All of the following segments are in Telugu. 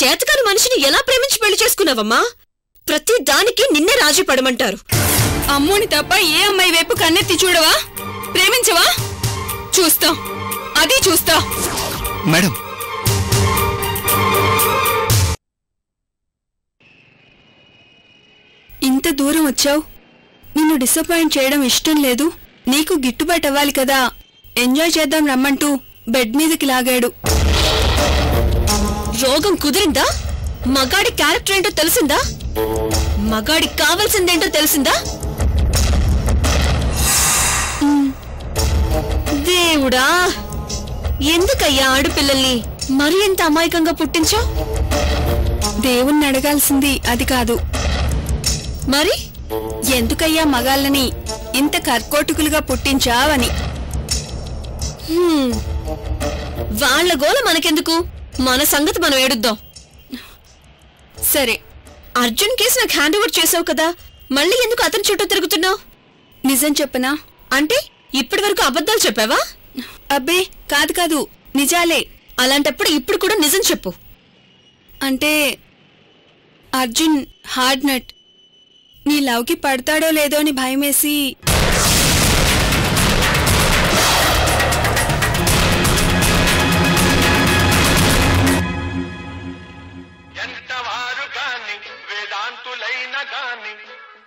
చేతకాని మనిషిని ఎలా ప్రేమించి పెళ్లి చేసుకున్నావమ్మా? ప్రతి దానికి నిన్నే రాజీ పడమంటారు. అమ్మోని తప్ప ఏ అమ్మాయి వైపు కన్నెత్తి చూడవా? ప్రేమించవా? చూస్తా, అది చూస్తా. మేడం, ఇంత దూరం వచ్చావు. నిన్ను డిసప్పాయింట్ చేయడం ఇష్టం లేదు. నీకు గిట్టుబాటు అవ్వాలి కదా. ఎంజాయ్ చేద్దాం రమ్మంటూ బెడ్ మీదకి లాగాడు. రోగం కుదిరిందా? మగాడి క్యారెక్టర్ ఏంటో తెలిసిందా? మగాడి కావాల్సిందేంటో తెలిసిందా? దేవుడా, ఎందుకయ్యా ఆడపిల్లల్ని మరి ఎంత అమాయకంగా పుట్టించావు? దేవుణ్ణి అడగాల్సింది అది కాదు. మరి ఎందుకయ్యా మగాళ్ళని ఇంత కర్కోటకులుగా పుట్టించావని. వాళ్ళ గోల మనకెందుకు? మన సంగతి మనం ఏడుద్దాం. సరే, అర్జున్ కేసు నాకు హ్యాండ్ ఓవర్ చేసావు కదా, మళ్ళీ ఎందుకు అతని చుట్టూ తిరుగుతున్నావు? నిజం చెప్పనా? అంటే ఇప్పటి వరకు అబద్ధాలు చెప్పావా? అబ్బే కాదు కాదు, నిజాలే. అలాంటప్పుడు ఇప్పుడు కూడా నిజం చెప్పు. అంటే అర్జున్ హార్డ్ నట్. నీ లవ్కి పడతాడో లేదో అని భయమేసి. ఎంతవారు గాని వేదాంతులైన గాని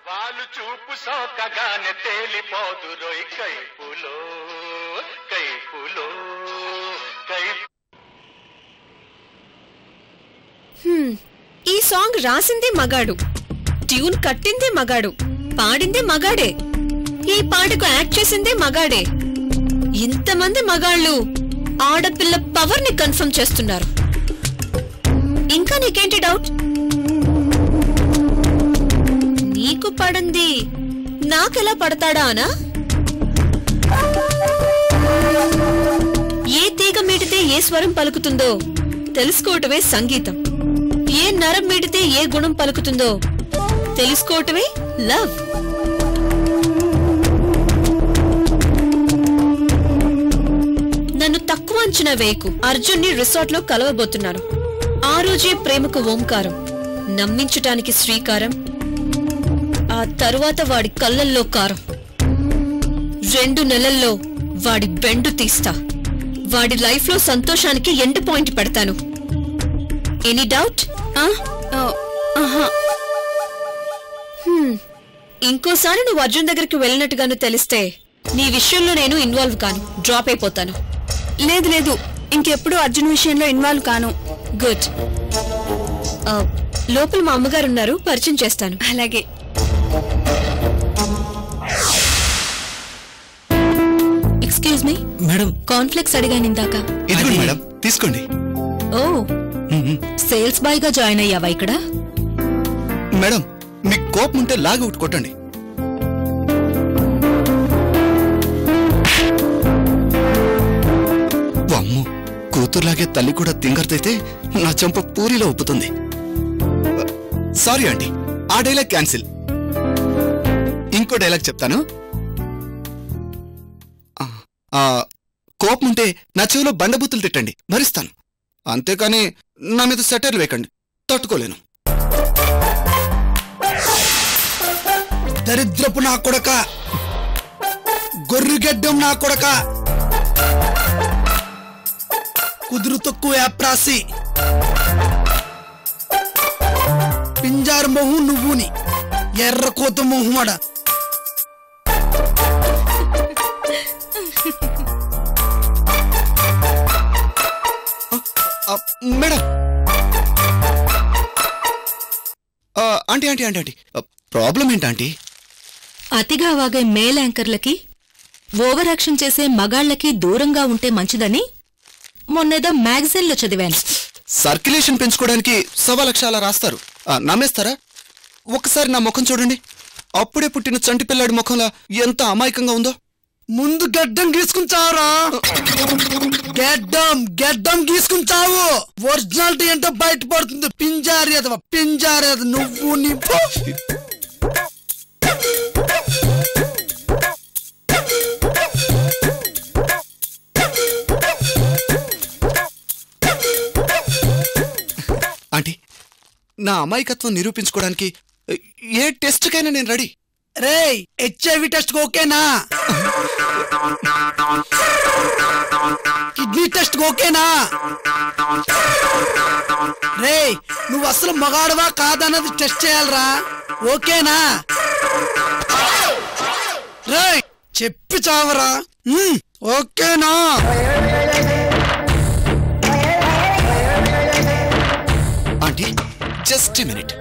వాళ్ళు చూపు సోకగానే తేలిపోదు రోయ్ కైపులో కైపులో కైపు. ఈ సాంగ్ రాసిందే మగాడు, ట్యూన్ కట్టిందే మగాడు, పాడిందే మగాడే, ఈ పాటకు యాక్ట్ చేసిందే మగాడే. ఇంతమంది మగాళ్ళు ఆడపిల్ల పవర్ ని కన్ఫర్మ్ చేస్తున్నారు. ఇంకా నీకేంటి డౌట్? నీకు పడంది నాకెలా పడతాడా అనా? ఏ తీగ మీటితే ఏ స్వరం పలుకుతుందో తెలుసుకోవటమే సంగీతం. ఏ నరం మీటితే ఏ గుణం పలుకుతుందో తెలుసుకోవటమే లవ్. నన్ను తక్కువ అంచనా వేయకు. అర్జున్ ని రిసార్ట్ లో కలవబోతున్నాను. ఆ రోజే ప్రేమకు ఓంకారం, నమ్మించటానికి శ్రీకారం, ఆ తరువాత వాడి కళ్ళల్లో కారం. 2 నెలల్లో వాడి బెండు తీస్తా. వాడి లైఫ్ లో సంతోషానికి ఎండ్ పాయింట్ పెడతాను. Any doubt? ఇంకోసారి నువ్వు అర్జున్ దగ్గరికి వెళ్ళినట్టుగాను తెలిస్తే నీ విషయంలో నేను ఇన్వాల్వ్ కాను, డ్రాప్ అయిపోతాను. లేదు లేదు, ఇంకెప్పుడు అర్జున్ విషయంలో ఇన్వాల్వ్ కాను. గుడ్. లోపల మా అమ్మగారు ఉన్నారు, పరిచయం చేస్తాను. అలాగే. Excuse me madam. కాన్ఫ్లెక్స్ అడిగాను ఇందాక. ఇదిగోండి మేడం, తీసుకోండి. ఓ, సేల్స్ బాయ్ గా జాయిన్ అయ్యావా ఇక్కడ? మేడం, మీకు కోపం ఉంటే లాగి ఒకటి కొట్టండి. అమ్ము, కూతురులాగే తల్లి కూడా తింగర్దైతే నా చెంప పూరిలో ఉప్పుతుంది. సారీ ఆంటీ, ఆ డైలాగ్ క్యాన్సిల్. ఇంకో డైలాగ్ చెప్తాను. కోపం ఉంటే నా చెవిలో బండబూతులు తిట్టండి, భరిస్తాను. అంతేకాని నా మీద సెటర్లు వేయకండి, తట్టుకోలేను. దరిద్రపు నా కొడక, గొర్రెగడ్డం నా కొడక, కుదురు తక్కువ యాప్రాసి, పింజారు మొహం నువ్వుని, ఎర్ర కోత మొహమడ. Madam, aunty aunty aunty aunty problem ఏంటంటీ? అతిగా వాగే మేల్ యాంకర్లకి, ఓవర్ యాక్షన్ చేసే మగాళ్లకి దూరంగా ఉంటే మంచిదని మొన్నేదో మ్యాగజైన్లో చదివాను. సర్క్యులేషన్ పెంచుకోవడానికి 1.25 లక్షలు అలా రాస్తారు, నమ్మేస్తారా? ఒక్కసారి నా ముఖం చూడండి. అప్పుడే పుట్టిన చంటి పిల్లాడి ముఖంలా ఎంత అమాయకంగా ఉందో. ముందు గడ్డం గీసుకుంటావురా, గడ్డం గీసుకుంటావు. ఒరిజినాలిటీ ఏంటో బయటపడుతుంది. పింజారేదవ పింజారేద నువ్వు నీ. ఆంటీ, నా అమాయకత్వం నిరూపించుకోవడానికి ఏ టెస్ట్కైనా నేను రెడీ. రేయ్, HIV టెస్ట్ ఓకేనా? కిడ్నీ టెస్ట్ ఓకేనా? రేయ్, నువ్వు అసలు మగాడవా కాదన్నది టెస్ట్ చేయాలరా. ఓకేనా? రేయ్, చెప్పి చావరా. ఓకేనా? Aunty, just a minute.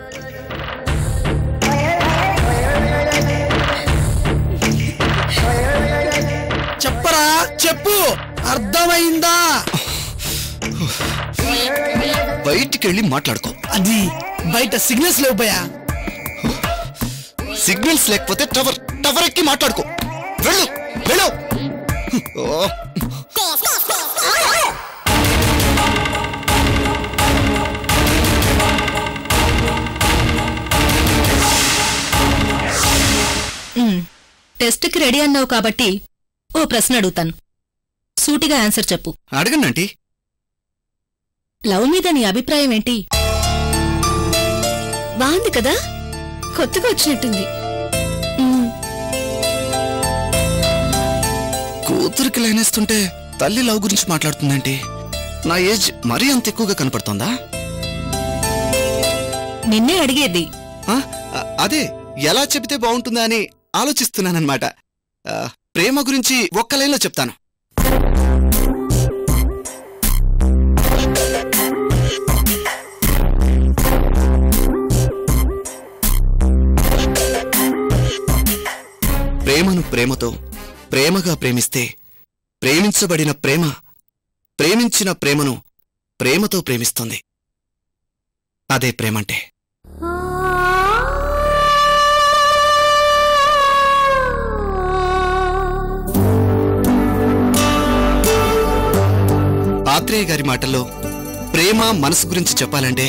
చెప్పరా, చెప్పు. అర్థమైందా? బయటికెళ్ళి మాట్లాడుకో. అది బయట సిగ్నల్స్ లేవు భయ్యా. సిగ్నల్స్ లేకపోతే టవర్ ఎక్కి మాట్లాడుకో. వెళ్ళు వెళ్ళు. టెస్ట్కి రెడీ అన్నావు కాబట్టి ఓ ప్రశ్న అడుగుతాను, సూటిగా ఆన్సర్ చెప్పు. అడగండి ఆంటీ. లవ్ మీద నీ అభిప్రాయం ఏంటి? బాగుంది కదా, కొత్తగా వచ్చినట్టుంది. కూతురికి లైనేస్తుంటే తల్లి లవ్ గురించి మాట్లాడుతుందేంటి? నా ఏజ్ మరీ అంత ఎక్కువగా కనపడుతోందా? నిన్నే అడిగేది. అదే ఎలా చెబితే బాగుంటుందా అని ఆలోచిస్తున్నానన్నమాట. ప్రేమ గురించి ఒక్క లైన్లో చెప్తాను. ప్రేమను ప్రేమతో, ప్రేమగా ప్రేమిస్తే ప్రేమించబడిన ప్రేమ ప్రేమించిన ప్రేమను ప్రేమతో ప్రేమిస్తుంది. అదే ప్రేమంటే. ఆత్రేయ గారి మాటల్లో ప్రేమ మనసు గురించి చెప్పాలంటే,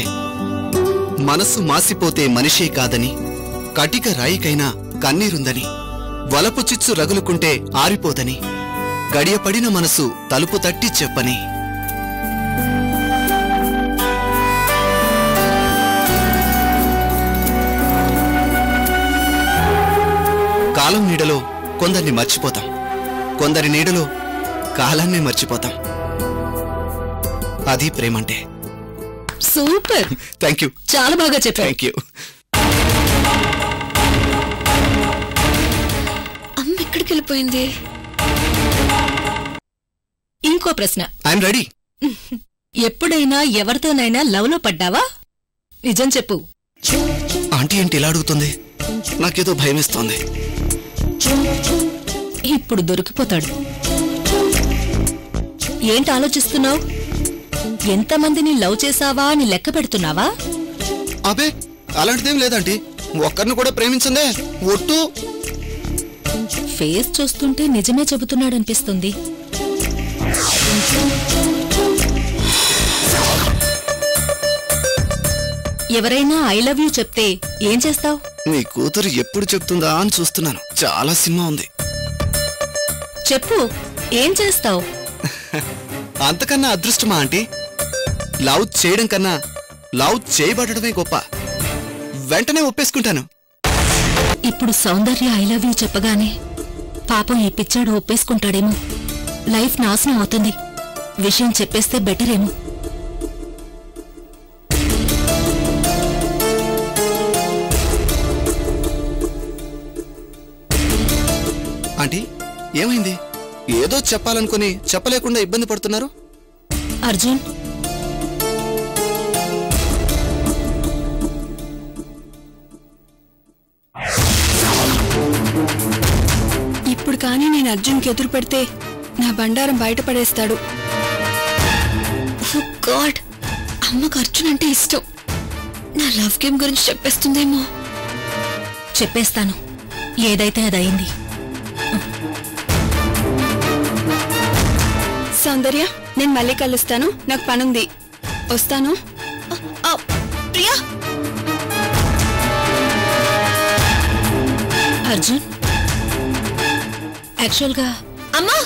మనసు మాసిపోతే మనిషే కాదని, కటిక రాయికైనా కన్నీరుందని, వలపు చిచ్చు రగులుకుంటే ఆరిపోదని, గడియపడిన మనసు తలుపు తట్టి చెప్పని. కాలం నీడలో కొందరిని మర్చిపోతాం, కొందరి నీడలో కాలాన్నే మర్చిపోతాం. అది ప్రేమంటే. సూపర్. Thank you. చాలా బాగా చెప్పావు. Thank you. అమ్మ ఎక్కడికి వెళ్ళిపోయింది? ఇంకో ప్రశ్న. I'm ready. ఎప్పుడైనా ఎవరితోనైనా లవ్ లో పడ్డావా? నిజం చెప్పు. ఆంటీ ఏంటి ఇలా అడుగుతుంది? నాకేదో భయమేస్తోంది. ఇప్పుడు దొరికిపోతాడు. ఏంటి ఆలోచిస్తున్నావు? ఎంతమందిని లవ్ చేసావా అని లెక్క పెడుతున్నావా? అబే, అలాంటిదేం లేదంటీ. ఒక్కరిని కూడా ప్రేమించందే, ఒట్టు. ఫేస్ చూస్తుంటే నిజమే చెబుతున్నాడనిపిస్తుంది. ఎవరైనా ఐ లవ్ యూ చెప్తే ఏం చేస్తావు? నీ కూతురు ఎప్పుడు చెప్తుందా అని చూస్తున్నాను. చాలా సినిమా ఉంది. చెప్పు, ఏం చేస్తావు? అంతకన్నా అదృష్టమా ఆంటీ? లవ్ చేయడం కన్నా లవ్ చేయబడమే గొప్ప. వెంటనే ఒప్పేసుకుంటాను. ఇప్పుడు సౌందర్య ఐ లవ్ యూ చెప్పగానే పాపం ఈ పిచ్చాడు ఒప్పేసుకుంటాడేమో. లైఫ్ నాశనం అవుతుంది. విషయం చెప్పేస్తే బెటర్ ఏమో. ఆంటీ, ఏమైంది? ఏదో చెప్పాలనుకుని చెప్పలేకుండా ఇబ్బంది పడుతున్నారు. అర్జున్, ఇప్పుడు కానీ నేను అర్జున్కి ఎదురు పెడితే నా బండారం బయటపడేస్తాడు. గాడ్, అమ్మకు అర్జున్ అంటే ఇష్టం. నా లవ్ గేమ్ గురించి చెప్పేస్తుందేమో. చెప్పేస్తాను, ఏదైతే అదయింది. సౌందర్య, నేను మళ్ళీ కలుస్తాను. నాకు పనుంది, వస్తాను. ప్రియా. అర్జున్, యాక్చువల్గా అమ్మా,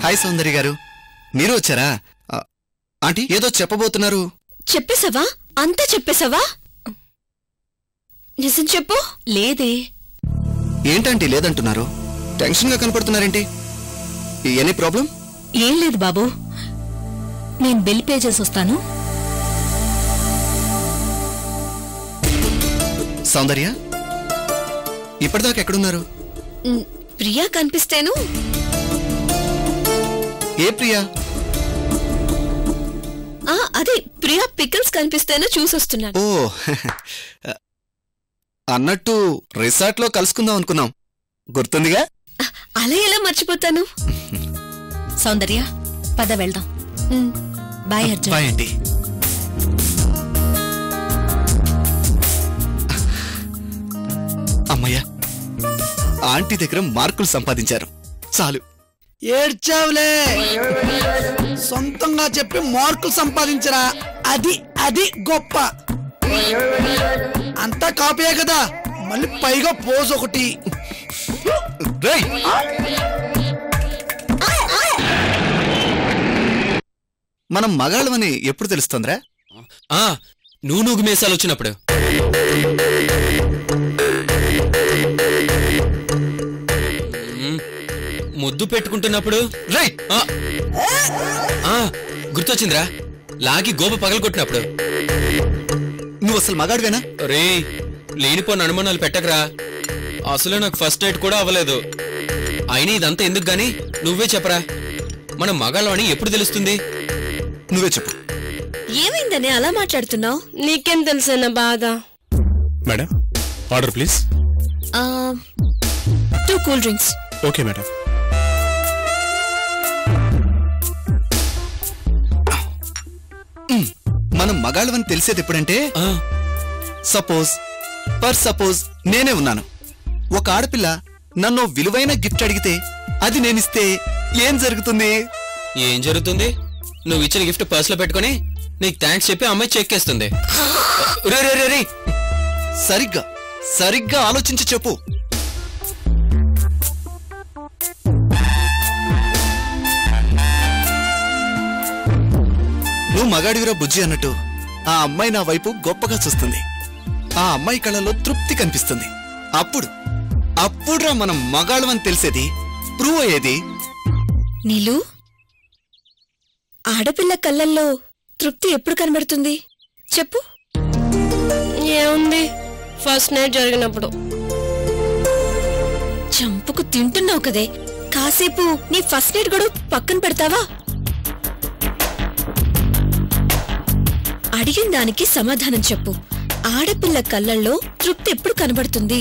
హాయ్ సౌందర్య గారు, మీరు వచ్చారా? ఆంటీ ఏదో చెప్పబోతున్నారు. చెప్పేశావా? అంతా చెప్పేశావా? నిజం చెప్పు. లేదే. ఏంటంటీ లేదంటున్నారు? టెన్షన్ గా కనపడుతున్నారేంటి? Any problem? ఏం లేదు బాబు, నేను బిల్ పే చేసి వస్తాను. సౌందర్య ఇప్పటిదాకా ఎక్కడున్నారు? ప్రియా కనిపిస్తేను. ఏ ప్రియా? అదే ప్రియా పికిల్స్ కనిపిస్తేను చూసొస్తున్నాను. ఓ అన్నట్టు రిసార్ట్ లో కలుసుకుందాం అనుకున్నాం, గుర్తుందిగా? అలా ఎలా మర్చిపోతాను? సౌందర్య పద వెళ్దాం. బాయ్ అర్జున్. Bye aunty. అమ్మయ్య, ఆంటీ దగ్గర మార్కులు సంపాదించారు, చాలు. ఏడ్చావులే, సొంతంగా చెప్పి మార్కులు సంపాదించరా, అది అది గొప్ప. అంతా కాపీయే కదా, మళ్ళీ పైగా పోజ్ ఒకటి. రేయ్, మనం మగాళ్ళమని ఎప్పుడు తెలుస్తుందిరా? నువ్వు మీసాలు వచ్చినప్పుడు. ముద్దు పెట్టుకుంటున్నప్పుడు. రైట్, గుర్తొచ్చిందిరా, లాగి గోప పగలగొట్టినప్పుడు. నువ్వు అసలు మగాడివేనా? రే, లేనిపోయిన అనుమానాలు పెట్టకరా, అసలు నాకు ఫస్ట్ నైట్ కూడా అవ్వలేదు. అయినా ఇదంతా ఎందుకు గాని నువ్వే చెప్పరా, మనం మగాళ్ళని ఎప్పుడు తెలుస్తుంది? నువ్వే చెప్పు. ఏమైందని అలా మాట్లాడుతున్నావు? నీకేం తెలుసన్న బాధ? Madam order please. 2 cool drinks. Okay madam. మనం మగాళ్ళవని తెలిసేది ఎప్పుడంటే, సపోజ్ నేనే ఉన్నాను, ఒక ఆడపిల్ల నన్ను విలువైన గిఫ్ట్ అడిగితే అది నేనిస్తే ఏం జరుగుతుంది? ఏం జరుగుతుంది? నువ్వు ఇచ్చిన గిఫ్ట్ పర్స్ లో పెట్టుకుని నీకు థ్యాంక్స్ చెప్పి అమ్మాయి చెక్కేస్తుంది. సరిగ్గా ఆలోచించి చెప్పు. నువ్వు మగాడివిరా బుజ్జి అన్నట్టు ఆ అమ్మాయి నా వైపు గొప్పగా చూస్తుంది, ఆ అమ్మాయి కళ్ళలో తృప్తి కనిపిస్తుంది. అప్పుడురా మనం మగాళ్ళమని తెలిసేది, ప్రూవ్ అయ్యేది. నీలు, ఆడపిల్ల కళ్ళల్లో తృప్తి ఎప్పుడు కనబడుతుంది చెప్పు? ఏముంది, ఫస్ట్ నైట్ జరిగినప్పుడు. చంపుకు తింటున్నావు కదే, కాసేపు నీ ఫస్ట్ నైట్ కూడా పక్కన పెడతావా? అడిగిన దానికి సమాధానం చెప్పు. ఆడపిల్ల కళ్ళల్లో తృప్తి ఎప్పుడు కనబడుతుంది?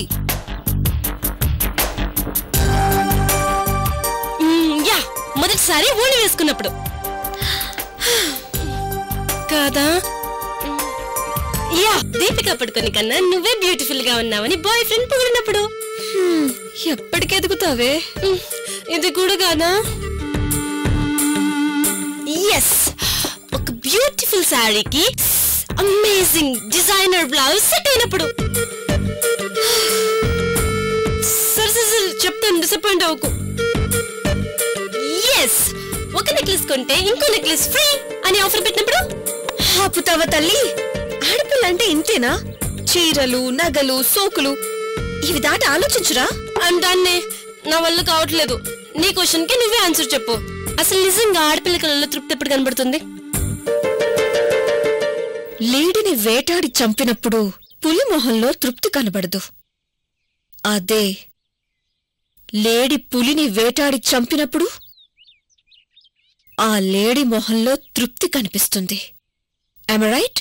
మొదటిసారి ఊళ్ళు వేసుకున్నప్పుడు కాదా? యా, దీపిక పడుకొని కన్నా నువ్వే బ్యూటిఫుల్ గా ఉన్నావని బాయ్ ఫ్రెండ్ పొగిడినప్పుడు. ఎప్పటికి ఎదుగుతావే? ఇది కూడా కాదా? ఎస్, ఒక బ్యూటిఫుల్ శారీకి అమేజింగ్ డిజైనర్ బ్లౌజ్ సెట్ అయినప్పుడు. సరే చెప్తాను, డిసప్పాయింట్ అవ్వకు. ఎస్, ఒక నెక్లెస్ కొంటే ఇంకో నెక్లెస్ ఫ్రీ అని ఆఫర్ పెట్టినప్పుడు. ఆపుతావా తల్లి? ఆడపిల్ల అంటే ఇంతేనా? చీరలు, నగలు, సోకులు ఇవి దాటి ఆలోచించురా. అంటాన్నే, నా వల్ల కావట్లేదు. నీ క్వశ్చన్ కి నువ్వే ఆన్సర్ చెప్పు. అసలు నిజంగా ఆడపిల్ల కళ్ళలో తృప్తి ఎప్పుడు కనబడుతుంది? లేడిని వేటాడి చంపినప్పుడు పులి మొహంలో తృప్తి కనబడదు. అదే లేడి పులిని వేటాడి చంపినప్పుడు ఆ లేడి మొహంలో తృప్తి కనిపిస్తుంది. Am I right?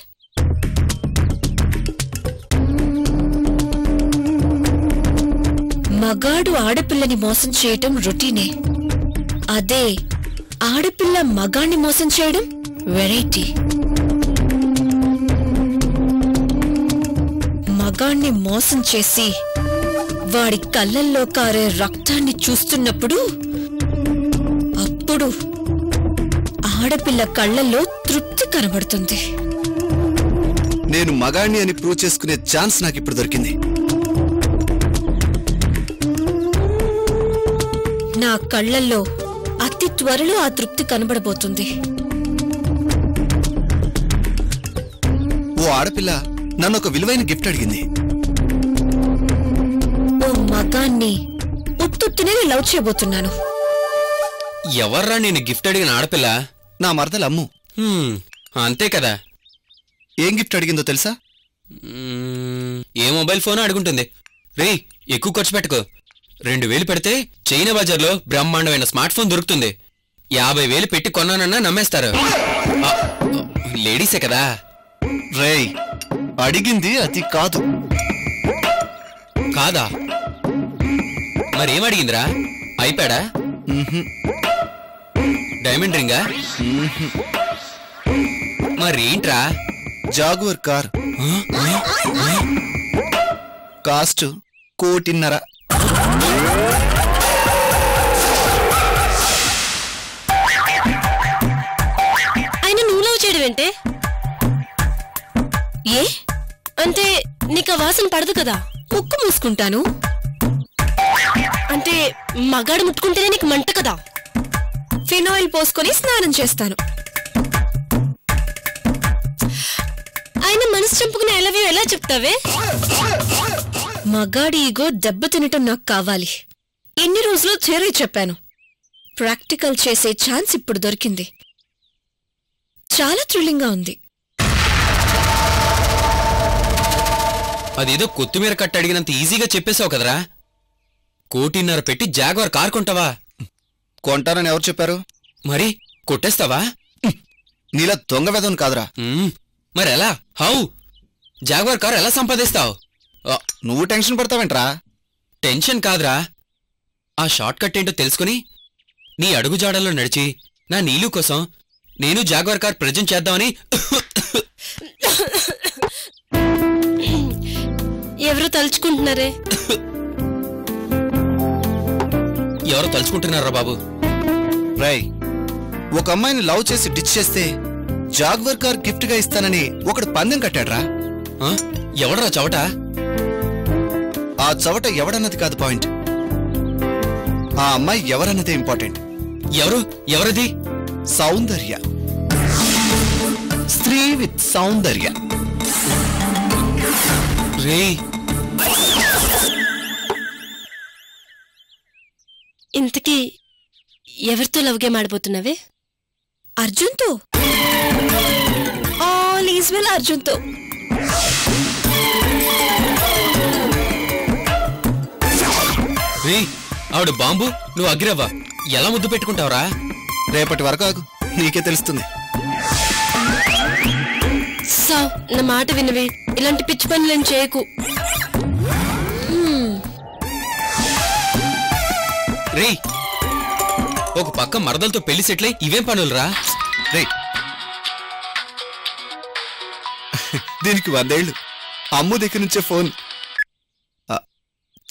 మగాడు ఆడపిల్లని మోసం చేయటం రొటీనే. అదే ఆడపిల్ల మగాణ్ణి మోసం చేయడం వెరైటీ. మగాణ్ణి మోసం చేసి వాడి కళ్ళల్లో కారే రక్తాన్ని చూస్తున్నప్పుడు అప్పుడు ఆడపిల్ల కళ్ళల్లో తృప్తి కనబడుతుంది. నేను మగాణ్ణి అని ప్రూవ్ చేసుకునే ఛాన్స్ నాకు ఇప్పుడు దొరికింది. నా కళ్ళల్లో అతి త్వరలో ఆ తృప్తి కనబడబోతుంది. ఓ ఆడపిల్ల నన్ను ఒక విలువైన గిఫ్ట్ అడిగింది. ఓ మగాన్ని ఉత్తుత్తునే లవ్ చేయబోతున్నాను. ఎవర్రా నేను గిఫ్ట్ అడిగిన ఆడపిల్ల? నా మరదలు అమ్ము. అంతే కదా. ఏం గిఫ్ట్ అడిగిందో తెలుసా? ఏ మొబైల్ ఫోన్ అడుగుంటుంది. రేయ్, ఎక్కువ ఖర్చు పెట్టుకో. 2000 పెడితే చైనా బజార్లో బ్రహ్మాండమైన స్మార్ట్ ఫోన్ దొరుకుతుంది. 50,000 పెట్టి కొన్నానన్నా నమ్మేస్తారు. లేడీసే కదా. రేయ్, అడిగింది అది కాదు. కాదా? మరేం అడిగిందిరా? ఐప్యాడా? డైమండ్ రింగా? మరేంట్రా? Jaguar car. కాస్ట్ 1,50,00,000. ఆయన నువ్వు లవ్ చేయడం ఏంటే? ఏ అంటే నీకు వాసన పడదు కదా? ముక్కు మూసుకుంటాను. అంటే మగాడు ముట్టుకుంటేనే నీకు మంట కదా? ఫినాయిల్ పోసుకొని స్నానం చేస్తాను. ఆయన మనసు చంపుకునే ఐ లవ్ యూ ఎలా చెప్తావే? మగాడి ఈగో దెబ్బతినటం నాకు కావాలి. ఎన్ని రోజులు థియరీ చెప్పాను. ప్రాక్టికల్ చేసే ఛాన్స్ ఇప్పుడు దొరికింది. చాలా థ్రిల్లింగ్ గా ఉంది. అదేదో కొత్తిమీర కట్ట అడిగినంత ఈజీగా చెప్పేశావు కదరా. 1,50,00,000 పెట్టి జాగ్వార్ కార్ కొంటావా? కొంటానని ఎవరు చెప్పారు? మరి కొట్టేస్తావా? నీలా దొంగ వెదవను కాదురా. మరెలా? హౌ? జాగ్వార్ కార్ ఎలా సంపాదిస్తావు? నువ్వు టెన్షన్ పడతావేంట్రా? టెన్షన్ కాదురా, ఆ షార్ట్ కట్ ఏంటో తెలుసుకుని నీ అడుగుజాడల్లో నడిచి నా నీలు కోసం నేను జాగ్వార్ కార్ ప్రజెంట్ చేద్దామని. ఎవరు తలుచుకుంటున్నారే? ఎవరు తలుచుకుంటున్నారా బాబు? రాయ్, ఒక అమ్మాయిని లవ్ చేసి డిచ్ చేస్తే జాగ్వర్ కార్ గిఫ్ట్ గా ఇస్తానని ఒకడు పందెం కట్టాడ్రా. ఎవడరా చవట? ఆ చవట ఎవడన్నది కాదు పాయింట్, ఆ అమ్మాయి ఎవరన్నదే ఇంపార్టెంట్. ఎవరది? సౌందర్య. స్త్రీ విత్ సౌందర్య. రే, ఇంతకీ ఎవరితో లవ్ గేమ్ ఆడబోతున్నావే? అర్జున్తో. ఆల్ ఈజ్ వెల్ అర్జున్తో. రే, ఆవిడ బాంబు, నువ్వు అగ్గిరవ్వ. ఎలా ముద్దు పెట్టుకుంటావురా? రేపటి వరకు ఆగు, నీకే తెలుస్తుంది. నా మాట వినవే, ఇలాంటి పిచ్చి పనులను చేయకు. రే, ఒక పక్క మరదలతో పెళ్లి సెట్లై ఇవేం పనులురా? రే, దీనికి 100 ఏళ్ళు. అమ్ము దగ్గర నుంచే ఫోన్.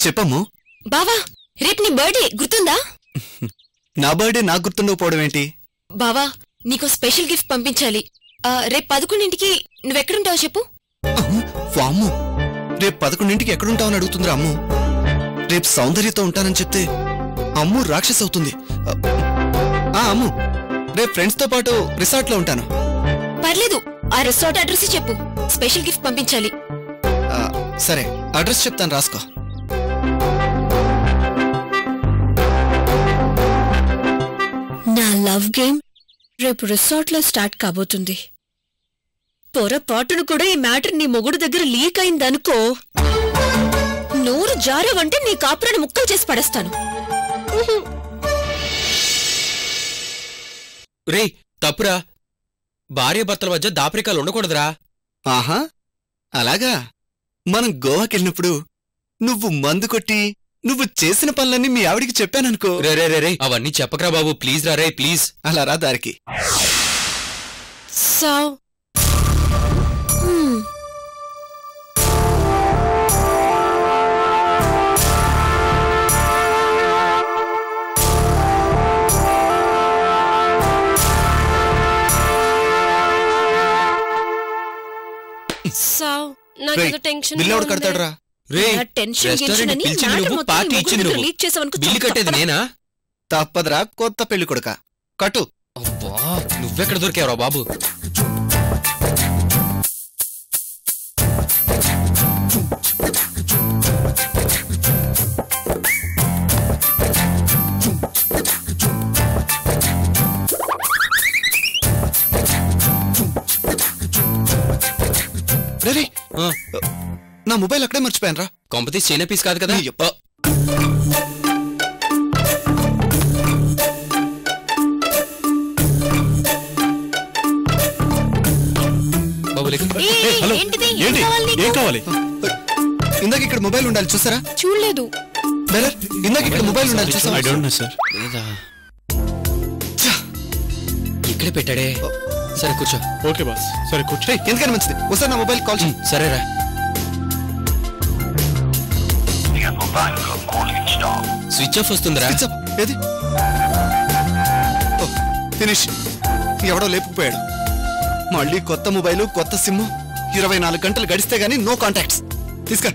చెప్పమ్ము. బావా, రేపు నీ బర్త్డే గుర్తుందా? నా బర్త్డే నాకు గుర్తుండకపోవడం ఏంటి? బావా, నీకు స్పెషల్ గిఫ్ట్ పంపించాలి. రేపు 11ంటికి నువ్వెక్కడుంటావు చెప్పు. వామ్ము, రేపు 11ంటికి ఎక్కడుంటావని అడుగుతుందిరా అమ్ము. రేపు సౌందర్యతో ఉంటానని చెప్తే అమ్ము రాక్షస్ అవుతుంది. అమ్ము, రేపు ఫ్రెండ్స్ తో పాటు రిసార్ట్ లో ఉంటాను. పర్లేదు, ఆ రిసార్ట్ అడ్రస్ చెప్పు. స్పెషల్ గిఫ్ట్ పంపించాలి. సరే, అడ్రస్ చెప్తాను, రాసుకో. నా లవ్ గేమ్ రేపు రిసార్ట్ లో స్టార్ట్ కాబోతుంది. పొరపాటును కూడా ఈ మ్యాటర్ నీ మొగుడు దగ్గర లీక్ అయిందనుకో, నోరు జారవంటే నీ కాపురాన్ని ముక్కలు చేసి పడేస్తాను. రే, తప్పురా. భార్యాభర్తల మధ్య దాపరికాలు ఉండకూడదురా. ఆహా, అలాగా. మనం గోవాకెళ్ళినప్పుడు నువ్వు మందు కొట్టి నువ్వు చేసిన పనులన్నీ మీ ఆవిడికి చెప్పాననుకో. రే, అవన్నీ చెప్పకరా బాబు, ప్లీజ్ రా. రే, ప్లీజ్. అలా రా దారికి. బిల్లెవడు కడతాడురా? పార్టీ ఇచ్చింది నువ్వు, బిల్లు కట్టేది నేనా? తప్పదురా, కొత్త పెళ్లి కొడుక. కట్టు. అబ్బా నువ్వెక్కడ దొరికావురా బాబు? రే ఆ, నా మొబైల్ అక్కడే మర్చిపోయాను రా. కొంపతీసి చైనా పీస్ కాదు కదా? అయ్యప్ప. బాబు లేకు. హలో ఏంటి ఏం కావాలి? ఇందాక ఇక్కడ మొబైల్ ఉండాలి చూసారా? చూడలేదు. బ్రదర్ ఇందాక ఇక్కడ మొబైల్ ఉండాలి చూసారా? I don't know sir. లేదా ఇక్కడే పెట్టాడే. సరే కూర్చో. ఓకే బాస్, సరే కూర్చో. ఎందుకని మంచిది, ఒకసారి నా మొబైల్ కాల్ చేయి. సరేరా. స్విచ్ ఆఫ్ వస్తుందిరా. Switch off. ఏది? ఓ, ఫినిష్. ఎవడో లేపుకుపోయాడు. మళ్ళీ కొత్త మొబైలు కొత్త సిమ్. 24 గంటలు గడిస్తే గానీ నో కాంటాక్ట్స్. తీసుకా.